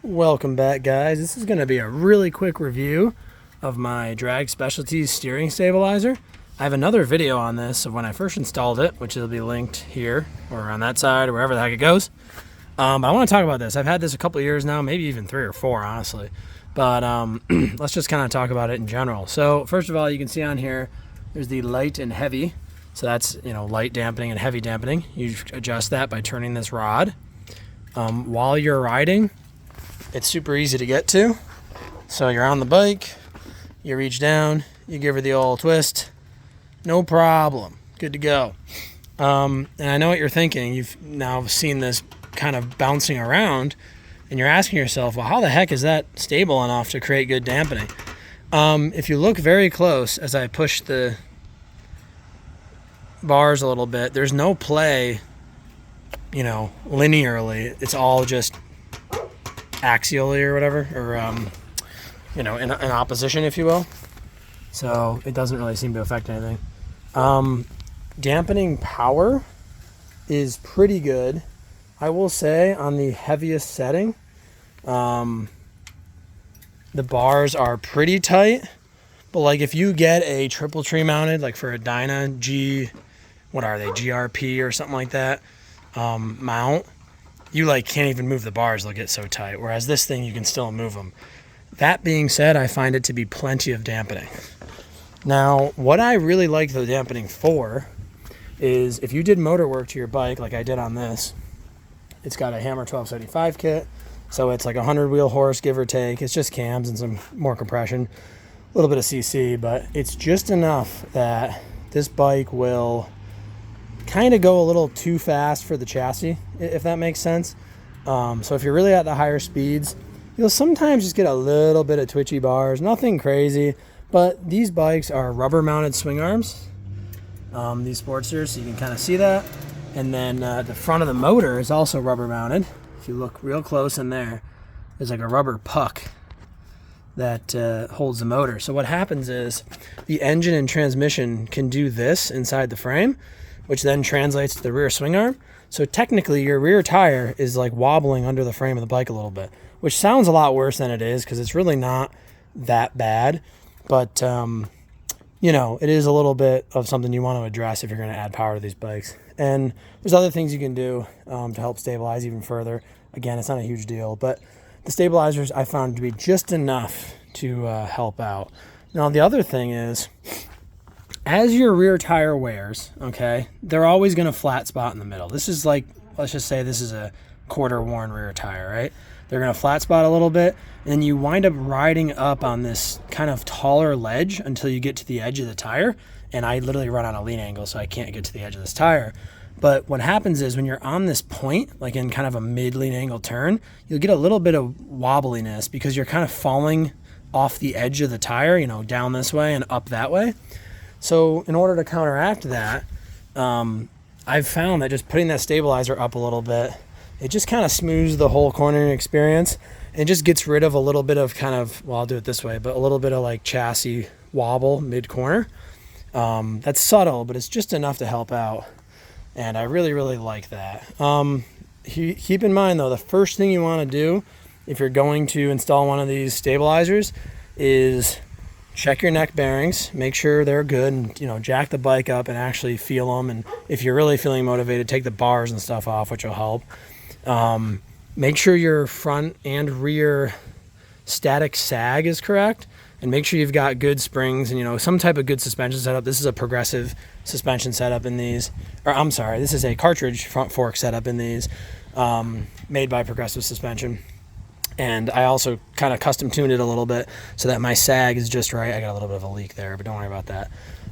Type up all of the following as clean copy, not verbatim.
Welcome back, guys. This is going to be a really quick review of my Drag Specialties steering stabilizer. I have another video on this of when I first installed it, which will be linked here or on that side or wherever the heck it goes. But I want to talk about this. I've had this a couple of years now, maybe even 3 or 4, honestly. But let's just kind of talk about it in general. So first of all, you can see on here, there's the light and heavy. So that's, light dampening and heavy dampening. You adjust that by turning this rod. While you're riding, it's super easy to get to. So you're on the bike, you reach down, you give her the old twist, no problem, good to go. And I know what you're thinking. You've now seen this kind of bouncing around, and you're asking yourself, well, how the heck is that stable enough to create good dampening? If you look very close as I push the bars a little bit, there's no play, linearly. It's all just axially or whatever, or in opposition, if you will. So it doesn't really seem to affect anything. Dampening power is pretty good, I will say. On the heaviest setting, the bars are pretty tight, but like if you get a triple tree mounted, like for a Dyna GRP or something like that, mount, you can't even move the bars, they'll get so tight. Whereas this thing, you can still move them. That being said, I find it to be plenty of dampening. Now, what I really like the dampening for is if you did motor work to your bike, like I did on this, it's got a Hammer 1275 kit. So it's like 100 wheel horse, give or take. It's just cams and some more compression, a little bit of CC, but it's just enough that this bike will kind of go a little too fast for the chassis, if that makes sense. So if you're really at the higher speeds, you'll sometimes just get a little bit of twitchy bars, nothing crazy, but these bikes are rubber mounted swing arms, these Sportsters, so you can kind of see that. And then the front of the motor is also rubber mounted. If you look real close in there, there's like a rubber puck that holds the motor. So what happens is the engine and transmission can do this inside the frame, which then translates to the rear swing arm. So technically your rear tire is like wobbling under the frame of the bike a little bit, which sounds a lot worse than it is because it's really not that bad. But, it is a little bit of something you want to address if you're going to add power to these bikes. And there's other things you can do to help stabilize even further. Again, it's not a huge deal, but the stabilizers I found to be just enough to help out. Now, the other thing is, as your rear tire wears, okay, they're always going to flat spot in the middle. This is like, let's just say this is a quarter worn rear tire, right? They're going to flat spot a little bit, and then you wind up riding up on this kind of taller ledge until you get to the edge of the tire. And I literally run on a lean angle, so I can't get to the edge of this tire. But what happens is when you're on this point, like in kind of a mid-lean angle turn, you'll get a little bit of wobbliness because you're kind of falling off the edge of the tire, down this way and up that way. So in order to counteract that, I've found that just putting that stabilizer up a little bit, it just kind of smooths the whole cornering experience and just gets rid of a little bit of kind of, well, I'll do it this way, but a little bit of like chassis wobble mid-corner. That's subtle, but it's just enough to help out. And I really, really like that. Keep in mind, though, the first thing you want to do if you're going to install one of these stabilizers is check your neck bearings, make sure they're good, and jack the bike up and actually feel them. And if you're really feeling motivated, take the bars and stuff off, which will help. Make sure your front and rear static sag is correct, and make sure you've got good springs and some type of good suspension setup. This is a progressive suspension setup in these, or I'm sorry, this is a cartridge front fork setup in these, made by Progressive Suspension. And I also kind of custom tuned it a little bit so that my sag is just right. I got a little bit of a leak there, but don't worry about that.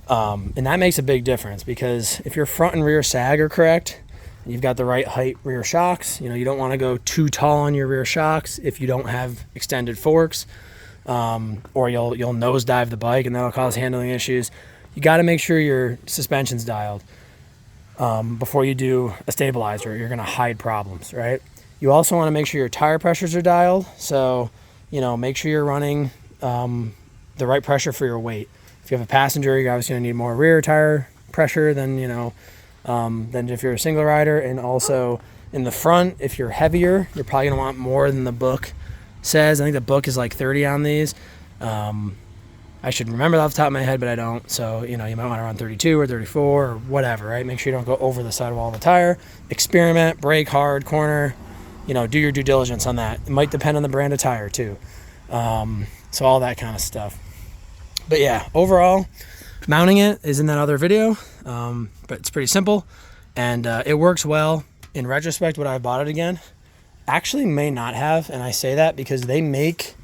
And that makes a big difference because if your front and rear sag are correct, and you've got the right height rear shocks, you don't want to go too tall on your rear shocks if you don't have extended forks, or you'll nosedive the bike and that'll cause handling issues. You got to make sure your suspension's dialed before you do a stabilizer. You're going to hide problems, right? You also want to make sure your tire pressures are dialed. So, make sure you're running the right pressure for your weight. If you have a passenger, you're obviously going to need more rear tire pressure than if you're a single rider. And also in the front, if you're heavier, you're probably going to want more than the book says. I think the book is like 30 on these. I should remember that off the top of my head, but I don't. So, you know, you might want to run 32 or 34 or whatever, right? Make sure you don't go over the sidewall of the tire. Experiment, brake hard, corner, you know, do your due diligence on that. It might depend on the brand of tire too. So all that kind of stuff. But yeah, overall, mounting it is in that other video, but it's pretty simple and it works well. In retrospect, would I have bought it again? Actually may not have, and I say that because they make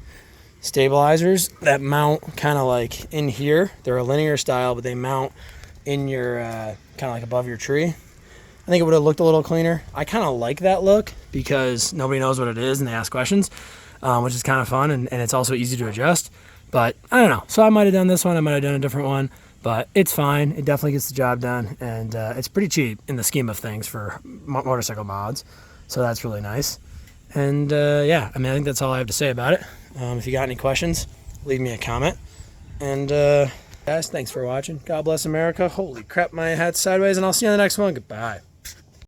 stabilizers that mount kind of like in here. They're a linear style, but they mount in your kind of like above your tree. I think it would have looked a little cleaner. I kind of like that look because nobody knows what it is and they ask questions, which is kind of fun, and it's also easy to adjust. But I don't know. So I might have done this one. I might have done a different one, but it's fine. It definitely gets the job done, and it's pretty cheap in the scheme of things for motorcycle mods. So that's really nice. And yeah, I mean, I think that's all I have to say about it. If you got any questions, leave me a comment. And guys, thanks for watching. God bless America. Holy crap, my hat's sideways, and I'll see you on the next one. Goodbye.